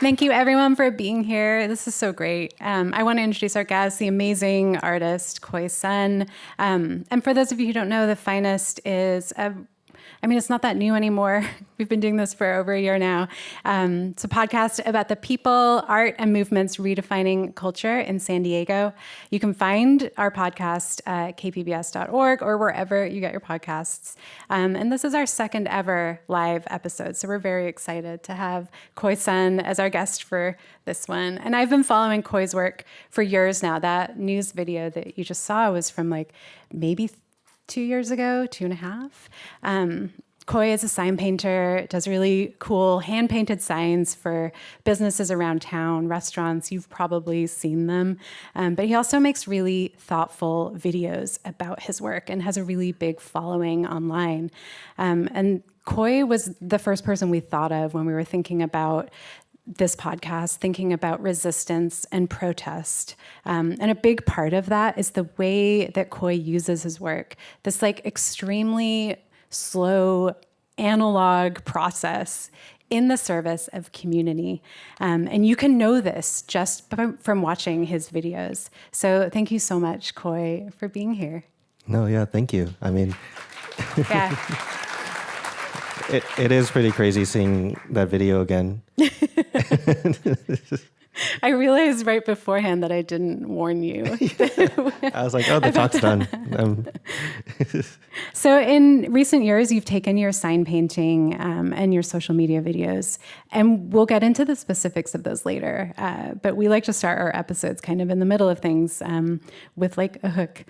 Thank you, everyone, for being here. This is so great. I want to introduce our guest, the amazing artist, Koy Sun. And for those of you who don't know, The Finest is it's not that new anymore. We've been doing this for over a year now. It's a podcast about the people, art, and movements redefining culture in San Diego. You can find our podcast at kpbs.org or wherever you get your podcasts. And this is our second ever live episode, so we're very excited to have Koy Sun as our guest for this one. And I've been following Koy's work for years now. That news video that you just saw was from maybe 2 years ago, 2.5. Koy is a sign painter, does really cool hand-painted signs for businesses around town, restaurants. You've probably seen them. But he also makes really thoughtful videos about his work and has a really big following online. And Koy was the first person we thought of when we were thinking about this podcast, thinking about resistance and protest. And a big part of that is the way that Koy uses his work, this extremely slow analog process in the service of community. And you can know this just from watching his videos. So thank you so much, Koy, for being here. No, yeah, thank you. Yeah. It is pretty crazy seeing that video again. I realized right beforehand that I didn't warn you. I was like, oh, the talk's done. So in recent years, you've taken your sign painting and your social media videos, and we'll get into the specifics of those later. But we like to start our episodes kind of in the middle of things with a hook.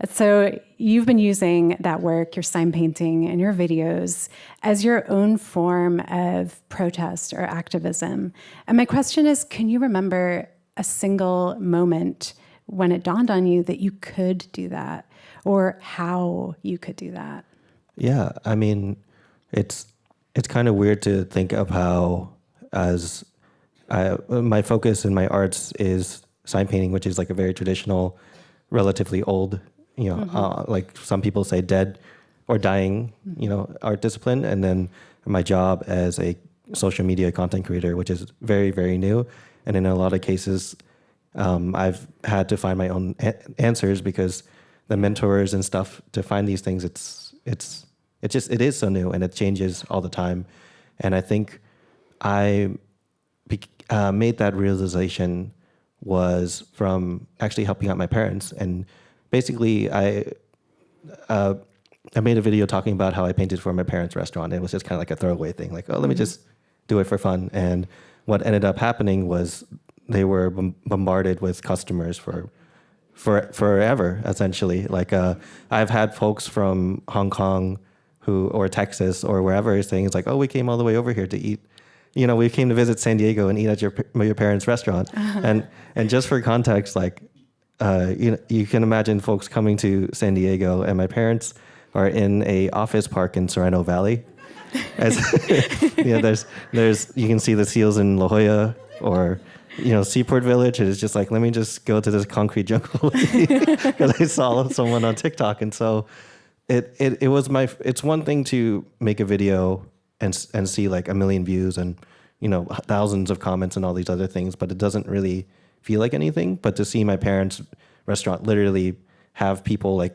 So you've been using that work, your sign painting and your videos, as your own form of protest or activism. And my question is, can you remember a single moment when it dawned on you that you could do that, or how you could do that? Yeah, it's kind of weird to think of how, my focus in my arts is sign painting, which is a very traditional, relatively old, some people say dead or dying, art discipline. And then my job as a social media content creator, which is very, very new. And in a lot of cases, I've had to find my own answers because the mentors and stuff to find these things, it is so new and it changes all the time. And I think I made that realization was from actually helping out my parents. And basically I made a video talking about how I painted for my parents' restaurant. It was just kind of a throwaway thing, let me just do it for fun. And what ended up happening was they were bombarded with customers for forever, essentially. I've had folks from Hong Kong or Texas or wherever saying, we came all the way over here to eat. We came to visit San Diego and eat at your parents' restaurant. Uh-huh. And just for context, you can imagine folks coming to San Diego, and my parents are in a office park in Sereno Valley. There's you can see the seals in La Jolla or Seaport Village. It's just let me just go to this concrete jungle because I saw someone on TikTok. And so it was it's one thing to make a video and see a million views and thousands of comments and all these other things, but it doesn't really feel like anything. But to see my parents' restaurant literally have people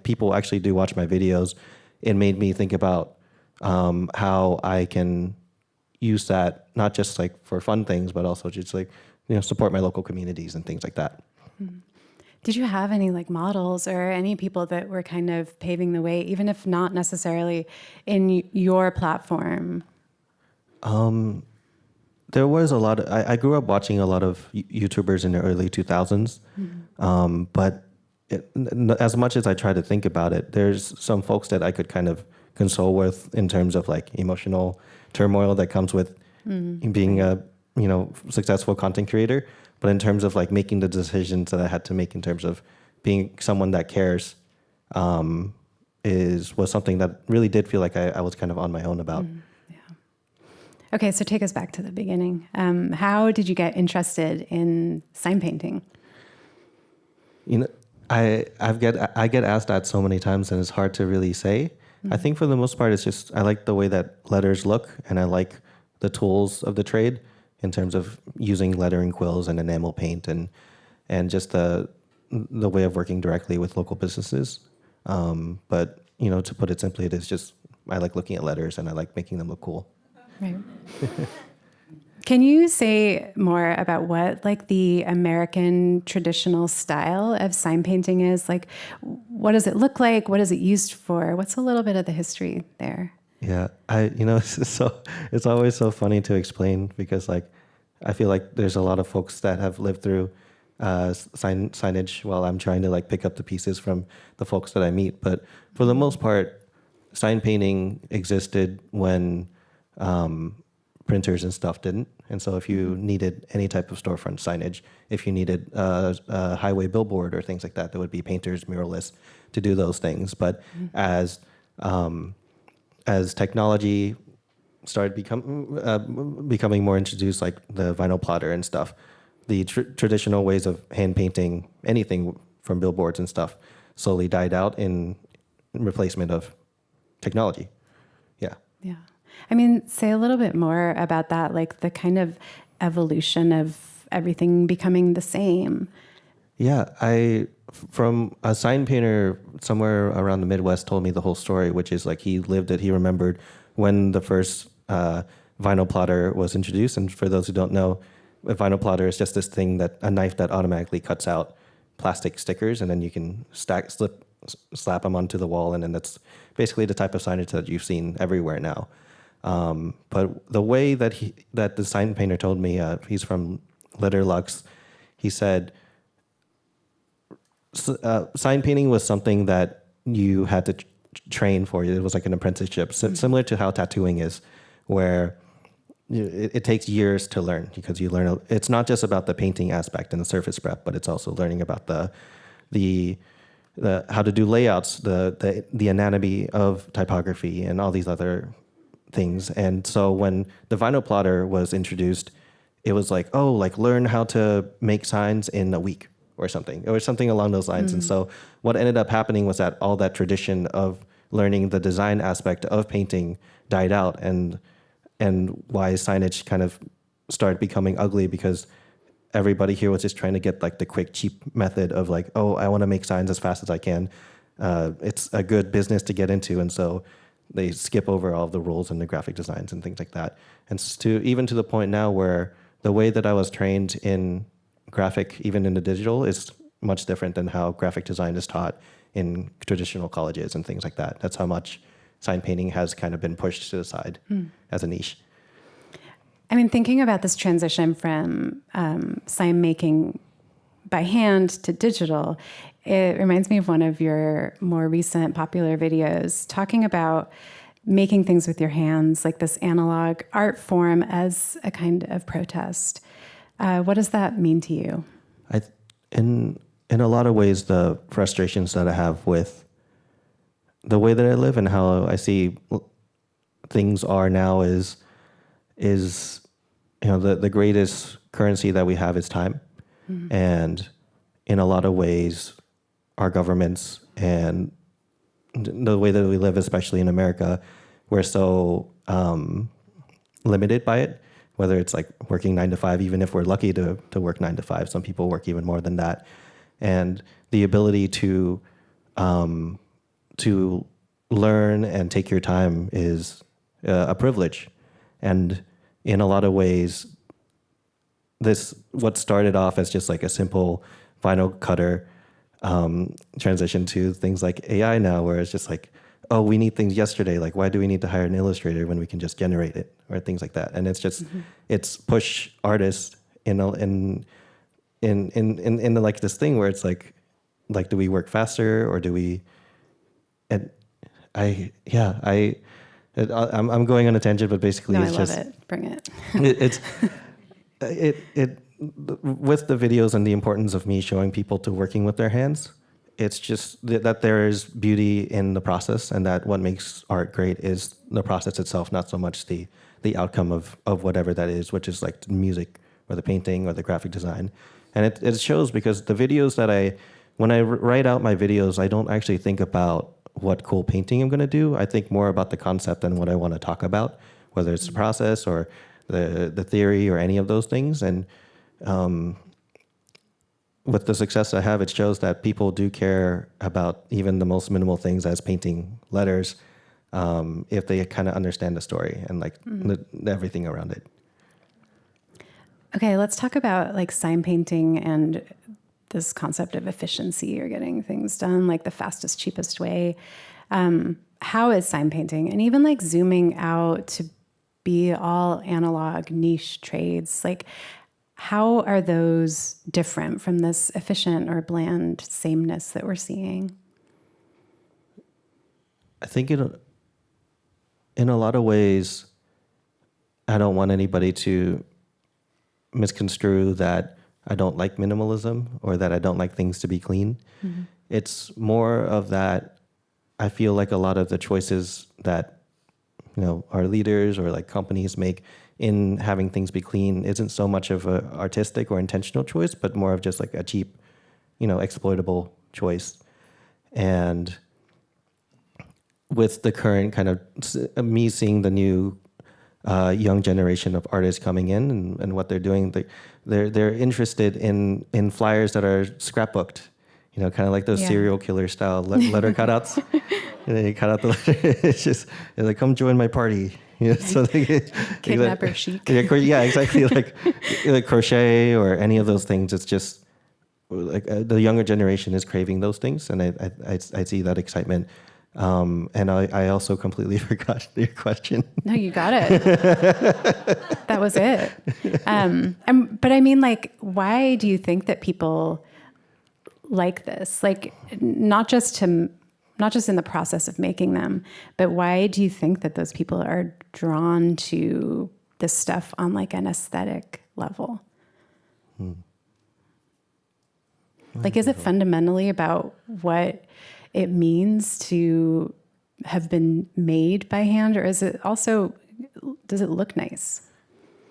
people actually do watch my videos, it made me think about how I can use that not just for fun things, but also just support my local communities and things like that. Did you have any models or any people that were kind of paving the way, even if not necessarily in your platform? There was a lot of, I grew up watching a lot of YouTubers in the early 2000s, but as much as I try to think about it, there's some folks that I could kind of console with in terms of emotional turmoil that comes with being a successful content creator. But in terms of making the decisions that I had to make in terms of being someone that cares, was something that really did feel like I was kind of on my own about. Yeah. Okay, so take us back to the beginning. How did you get interested in sign painting? I get asked that so many times, and it's hard to really say. I think for the most part, it's just I like the way that letters look, and I like the tools of the trade. in terms of using lettering quills and enamel paint and just the way of working directly with local businesses. But to put it simply, it is just I like looking at letters and I like making them look cool. Right. Can you say more about what like the American traditional style of sign painting is? Like, what does it look like? What is it used for? What's a little bit of the history there? Yeah, it's always so funny to explain because like I feel like there's a lot of folks that have lived through signage while I'm trying to like pick up the pieces from the folks that I meet. But for the most part, sign painting existed when printers and stuff didn't. And so if you needed any type of storefront signage, if you needed a highway billboard or things like that, there would be painters, muralists to do those things. But as technology started becoming more introduced, like the vinyl plotter and stuff, the traditional ways of hand painting anything from billboards and stuff slowly died out in replacement of technology. Yeah. Yeah. I mean, say a little bit more about that, like the kind of evolution of everything becoming the same. Yeah, from a sign painter somewhere around the Midwest told me the whole story, which is like he remembered when the first vinyl plotter was introduced. And for those who don't know, a vinyl plotter is just this thing a knife that automatically cuts out plastic stickers, and then you can slap them onto the wall, and then that's basically the type of signage that you've seen everywhere now. But the way that the sign painter told me, he's from Lux, he said sign painting was something that you had to train for. It was like an apprenticeship, similar to how tattooing is, where it takes years to learn because you learn. It's not just about the painting aspect and the surface prep, but it's also learning about the how to do layouts, the anatomy of typography, and all these other things. And so when the vinyl plotter was introduced, it was like, learn how to make signs in a week or something along those lines. And so what ended up happening was that all that tradition of learning the design aspect of painting died out, and why signage kind of started becoming ugly, because everybody here was just trying to get like the quick, cheap method of like, I want to make signs as fast as I can. It's a good business to get into. And so they skip over all of the rules and the graphic designs and things like that. And even to the point now where the way that I was trained in graphic, even in the digital, is much different than how graphic design is taught in traditional colleges and things like that. That's how much sign painting has kind of been pushed to the side as a niche. I mean, thinking about this transition from sign making by hand to digital, it reminds me of one of your more recent popular videos talking about making things with your hands, like this analog art form as a kind of protest. What does that mean to you? In a lot of ways, the frustrations that I have with the way that I live and how I see things are now is the greatest currency that we have is time. Mm-hmm. And in a lot of ways, our governments and the way that we live, especially in America, we're so limited by it, whether it's like working 9 to 5, even if we're lucky to work 9 to 5, some people work even more than that. And the ability to learn and take your time is a privilege. And in a lot of ways, what started off as just like a simple vinyl cutter transition to things like AI now, where it's just like, we need things yesterday. Like, why do we need to hire an illustrator when we can just generate it, or things like that? And it's just, it's push artists in like this thing where it's like, do we work faster or do we? And I'm going on a tangent, but basically, I love it. Bring it. It with the videos and the importance of me showing people to working with their hands, it's just that there is beauty in the process, and that what makes art great is the process itself, not so much the outcome of whatever that is, which is like the music or the painting or the graphic design. And it shows because the videos that when I write out my videos, I don't actually think about what cool painting I'm going to do. I think more about the concept and what I want to talk about, whether it's the process or the theory or any of those things. And with the success I have, it shows that people do care about even the most minimal things as painting letters, if they kind of understand the story and like everything around it. Okay, let's talk about like sign painting and this concept of efficiency or getting things done, like the fastest, cheapest way. How is sign painting and even like zooming out to be all analog niche trades, like how are those different from this efficient or bland sameness that we're seeing? I think in a lot of ways, I don't want anybody to misconstrue that I don't like minimalism or that I don't like things to be clean. Mm-hmm. It's more of that I feel like a lot of the choices that, our leaders or like companies make in having things be clean isn't so much of a artistic or intentional choice, but more of just like a cheap, exploitable choice. And with the current kind of me seeing the new young generation of artists coming in and what they're doing, they're interested in flyers that are scrapbooked, kind of like those serial killer style letter cutouts. And then you cut out the letter. It's like, come join my party. So Kidnapper chic. Yeah, exactly. Like crochet or any of those things. It's just like the younger generation is craving those things, and I see that excitement. And I also completely forgot your question. No, you got it. That was it. But I mean, like, why do you think that people like this? Like, not just in the process of making them, but why do you think that those people are drawn to this stuff on like an aesthetic level? Like, is it fundamentally about what it means to have been made by hand, or is it also, does it look nice?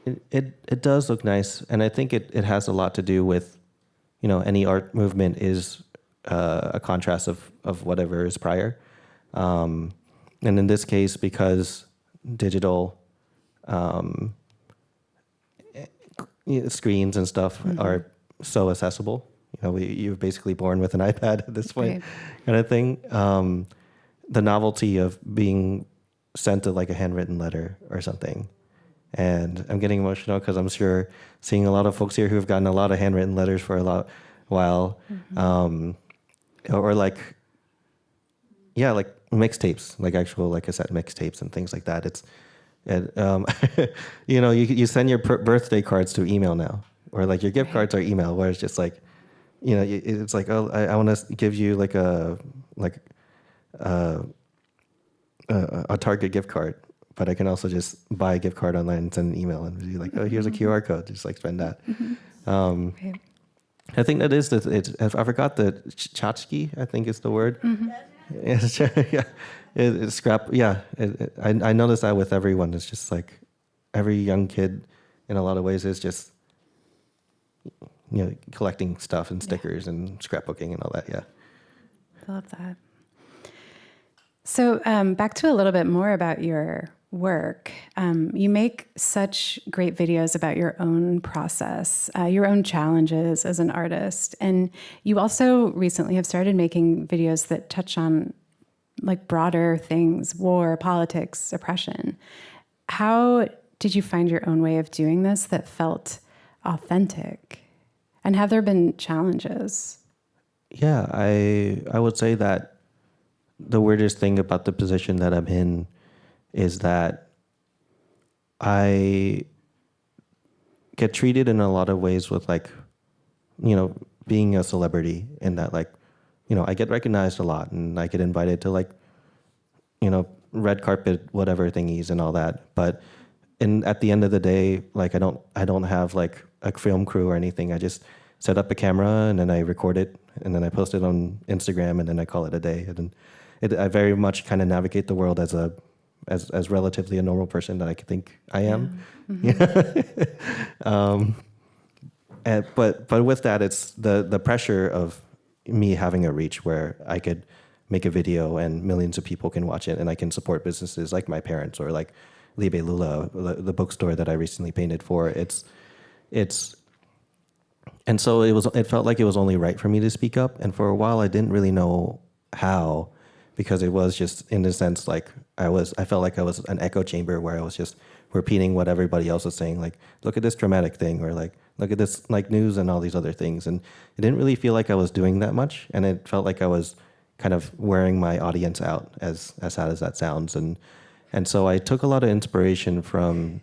It does look nice, and I think it has a lot to do with, any art movement is a contrast of whatever is prior. And in this case, because digital screens and stuff are so accessible, you're basically born with an iPad at this point, kind of thing. The novelty of being sent to like a handwritten letter or something. And I'm getting emotional because I'm sure seeing a lot of folks here who have gotten a lot of handwritten letters for a while. Or like mixtapes, like actual like cassette mixtapes and things like that. You send your birthday cards through email now, or like your gift cards are email, where it's just like, it's like, oh, I want to give you like a Target gift card, but I can also just buy a gift card online and send an email and be like, oh, here's a QR code, just like spend that. I think that is I forgot the tchotchke, I think is the word. Yeah, it's scrap. Yeah, I noticed that with everyone. It's just like every young kid, in a lot of ways, is just collecting stuff and stickers and scrapbooking and all that. Yeah, I love that. So back to a little bit more about your work. You make such great videos about your own process, your own challenges as an artist. And you also recently have started making videos that touch on like broader things, war, politics, oppression. How did you find your own way of doing this that felt authentic? And have there been challenges? Yeah, I would say that the weirdest thing about the position that I'm in is that I get treated in a lot of ways with like, being a celebrity, in that like, I get recognized a lot and I get invited to like, red carpet, whatever thingies and all that. But at the end of the day, like I don't have like a film crew or anything. I just set up a camera and then I record it and then I post it on Instagram and then I call it a day. And then I very much kind of navigate the world as relatively a normal person that I think I am. But with that, it's the pressure of me having a reach where I could make a video and millions of people can watch it and I can support businesses like my parents or like Libélula, the bookstore that I recently painted for. And so it felt like it was only right for me to speak up. And for a while, I didn't really know how, because it was just, in a sense, like I felt like I was an echo chamber where I was just repeating what everybody else was saying. Like, look at this dramatic thing, or like, look at this like news and all these other things. And it didn't really feel like I was doing that much. And it felt like I was kind of wearing my audience out, as sad as that sounds. And so I took a lot of inspiration from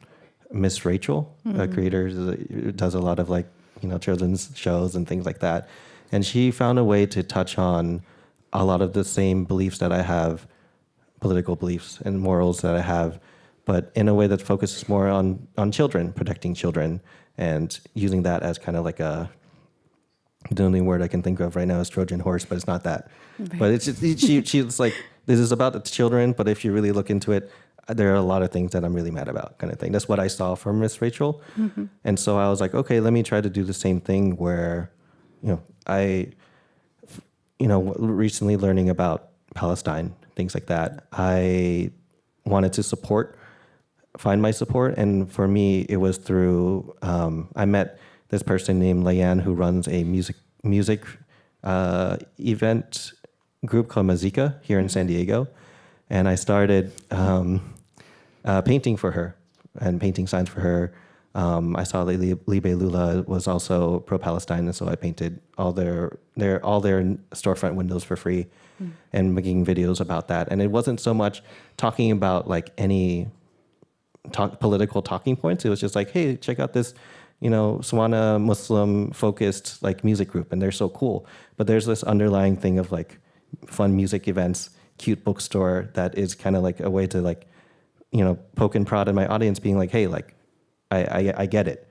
Miss Rachel, a creator who does a lot of like, children's shows and things like that. And she found a way to touch on a lot of the same beliefs that I have, political beliefs and morals that I have, but in a way that focuses more on children, protecting children, and using that as kind of like the only word I can think of right now is Trojan horse, but it's not that. Right. But it's just, she's like, this is about the children, but if you really look into it, there are a lot of things that I'm really mad about, kind of thing. That's what I saw from Miss Rachel. Mm-hmm. And so I was like, okay, let me try to do the same thing where, recently learning about Palestine, things like that, I wanted to find my support. And for me, it was through, I met this person named Layan who runs a music event group called Mazika here in San Diego. And I started painting for her and painting signs for her. I saw that Libélula was also pro-Palestine, and so I painted all their storefront windows for free and making videos about that. And it wasn't so much talking about like any political talking points. It was just like, hey, check out this, Swana Muslim-focused like music group, and they're so cool. But there's this underlying thing of like fun music events, cute bookstore that is kind of like a way to like, poke and prod in my audience, being like, hey, like, I get it.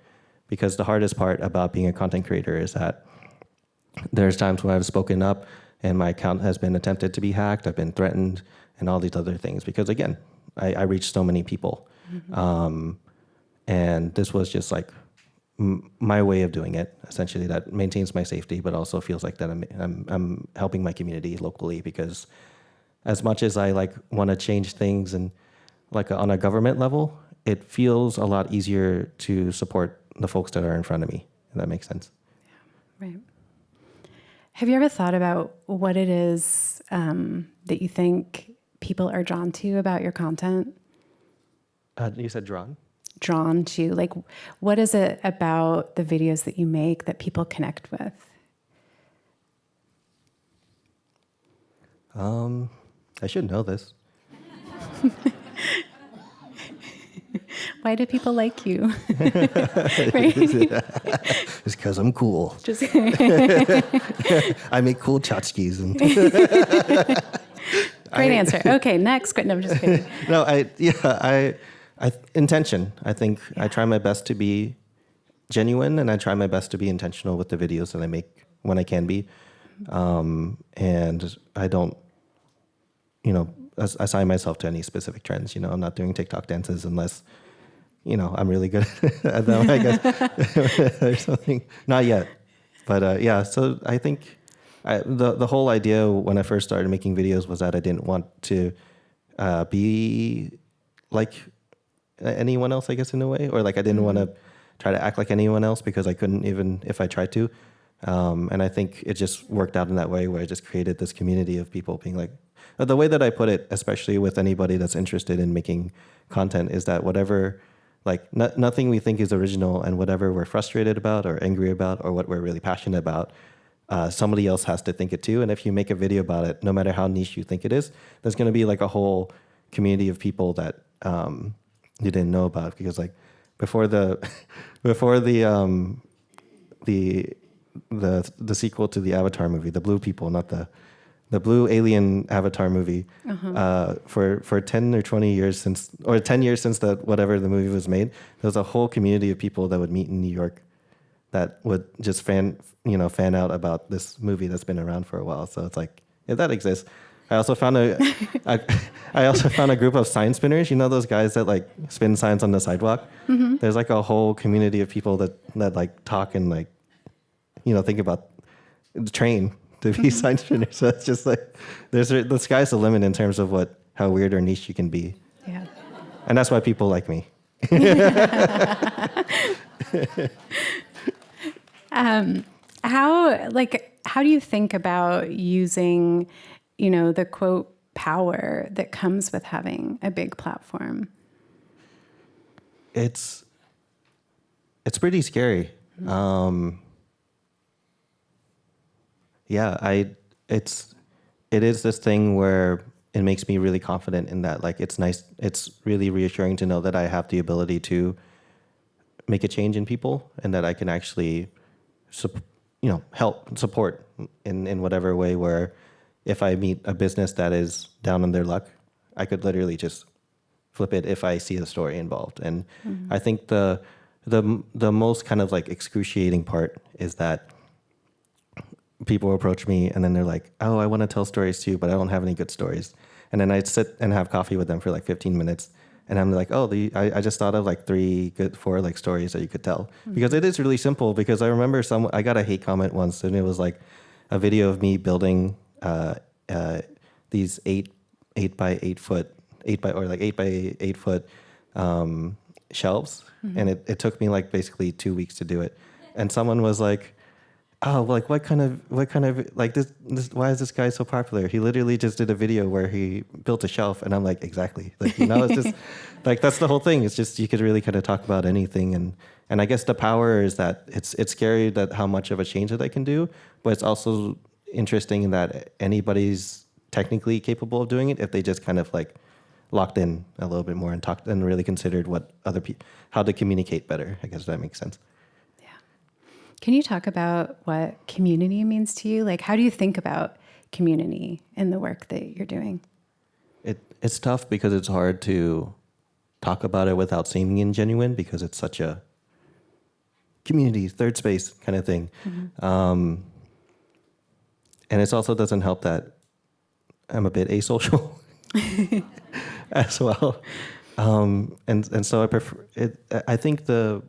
Because the hardest part about being a content creator is that there's times when I've spoken up and my account has been attempted to be hacked, I've been threatened, and all these other things. Because again, I reach so many people. Mm-hmm. And this was just like my way of doing it, essentially, that maintains my safety, but also feels like that I'm helping my community locally. Because as much as I like want to change things and like on a government level, it feels a lot easier to support the folks that are in front of me, if that makes sense. Yeah, right. Have you ever thought about what it is that you think people are drawn to about your content? You said drawn? Drawn to, like, what is it about the videos that you make that people connect with? I should know this. Why do people like you? It's because I'm cool. I make cool tchotchkes. Great answer. Okay, next. No, I'm just kidding. No, intention. I think I try my best to be genuine, and I try my best to be intentional with the videos that I make when I can be. And I don't, assign myself to any specific trends. I'm not doing TikTok dances unless, I'm really good at them, I guess, or something. Not yet. But so I think the whole idea when I first started making videos was that I didn't want to be like anyone else, I guess, in a way. Or like I didn't want to try to act like anyone else, because I couldn't, even if I tried to. And I think it just worked out in that way, where I just created this community of people being like, the way that I put it, especially with anybody that's interested in making content, is that whatever, like nothing we think is original, and whatever we're frustrated about or angry about or what we're really passionate about, somebody else has to think it too. And if you make a video about it, no matter how niche you think it is, there's going to be like a whole community of people that you didn't know about. Because like before the sequel to the Avatar movie, the blue people, not the blue alien Avatar movie, for 10 or 20 years since, or 10 years since that, whatever the movie was made, there was a whole community of people that would meet in New York that would just fan out about this movie that's been around for a while. So it's like, if that exists. I also found a group of sign spinners. Those guys that like spin signs on the sidewalk. Mm-hmm. There's like a whole community of people that like talk and like, think about the train to be sign spinners. So it's just like the sky's the limit in terms of how weird or niche you can be. Yeah. And that's why people like me. How do you think about using, the quote power that comes with having a big platform? It's pretty scary. It is this thing where it makes me really confident in that. Like, it's nice. It's really reassuring to know that I have the ability to make a change in people, and that I can actually, help support in whatever way. Where if I meet a business that is down on their luck, I could literally just flip it if I see the story involved. And I think the most kind of like excruciating part is that people approach me and then they're like, oh, I want to tell stories too, but I don't have any good stories. And then I'd sit and have coffee with them for like 15 minutes. And I'm like, oh, I just thought of like 4 like stories that you could tell. Because it is really simple. Because I remember I got a hate comment once, and it was like a video of me building these 8 by 8 foot shelves. And it took me like basically 2 weeks to do it. And someone was like, oh, like what kind of like this why is this guy so popular? He literally just did a video where he built a shelf. And I'm like, exactly. Like, it's just like, that's the whole thing. It's just, you could really kind of talk about anything. And I guess the power is that it's scary that how much of a change that I can do, but it's also interesting in that anybody's technically capable of doing it if they just kind of like locked in a little bit more and talked and really considered what other people, how to communicate better. I guess that makes sense. Can you talk about what community means to you? Like, how do you think about community in the work that you're doing? It's tough because it's hard to talk about it without seeming ingenuine, because it's such a community, third space kind of thing. And it also doesn't help that I'm a bit asocial as well. And so I prefer it. I think the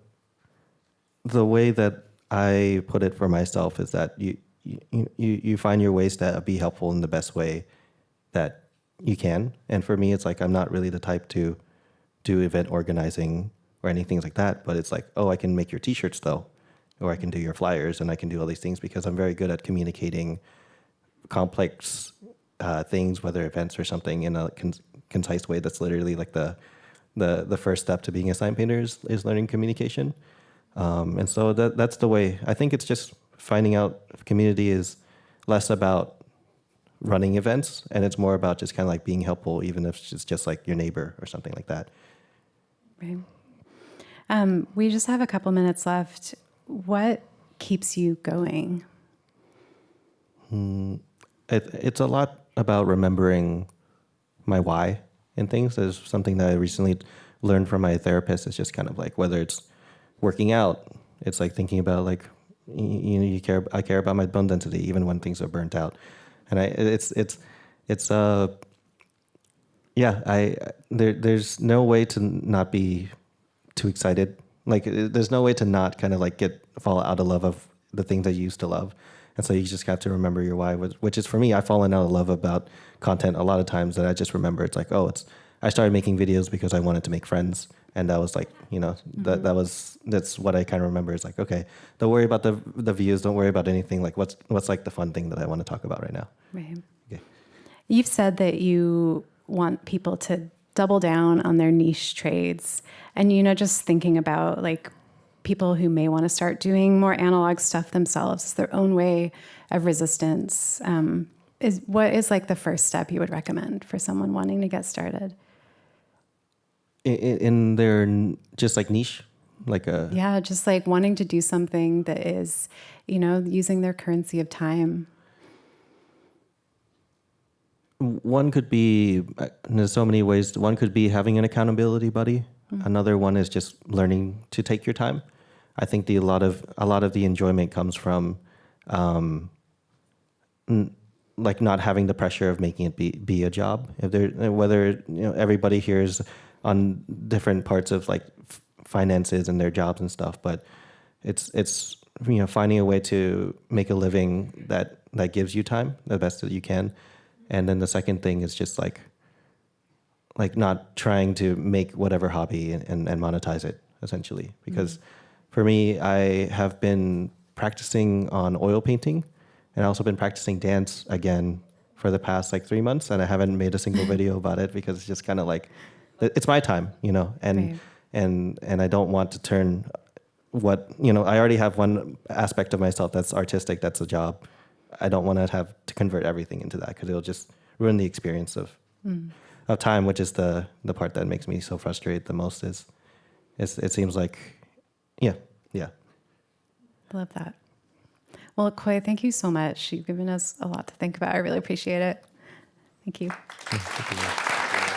way that I put it for myself is that you find your ways to be helpful in the best way that you can. And for me, it's like, I'm not really the type to do event organizing or anything like that, but it's like, oh, I can make your t-shirts though, or I can do your flyers, and I can do all these things because I'm very good at communicating complex things, whether events or something, in a concise way. That's literally like the first step to being a sign painter is learning communication. And so that's the way. I think it's just finding out if community is less about running events, and it's more about just kind of like being helpful, even if it's just like your neighbor or something like that. Right. We just have a couple minutes left. What keeps you going? It's a lot about remembering my why in things. There's something that I recently learned from my therapist. It's just kind of like, whether it's working out, it's like thinking about like, I care about my bone density even when things are burnt out. And there's no way to not be too excited. Like, there's no way to not kind of like fall out of love of the things that you used to love. And so you just have to remember your why, which is, for me, I've fallen out of love about content a lot of times, that I just remember it's like, I started making videos because I wanted to make friends. And that was like, that's what I kind of remember. It's like, okay, don't worry about the views. Don't worry about anything. Like, what's like the fun thing that I want to talk about right now. Right. Okay. You've said that you want people to double down on their niche trades. And, just thinking about like people who may want to start doing more analog stuff themselves, their own way of resistance. What is like the first step you would recommend for someone wanting to get started? In their just like niche, like just like wanting to do something that is, using their currency of time. One could be, there's so many ways. One could be having an accountability buddy. Mm-hmm. Another one is just learning to take your time. I think a lot of the enjoyment comes from like not having the pressure of making it be a job. Whether everybody here is on different parts of like finances and their jobs and stuff, but it's finding a way to make a living that gives you time the best that you can. And then the second thing is just like like not trying to make whatever hobby and monetize it essentially. Because for me, I have been practicing on oil painting, and also been practicing dance again for the past like 3 months, and I haven't made a single video about it because it's just kind of like, it's my time, Right. and I don't want to turn what, I already have one aspect of myself that's artistic, that's a job. I don't want to have to convert everything into that, because it'll just ruin the experience of time, which is the part that makes me so frustrated the most. Is it seems like, yeah. Love that. Well, Koy, thank you so much. You've given us a lot to think about. I really appreciate it. Thank you. Thank you.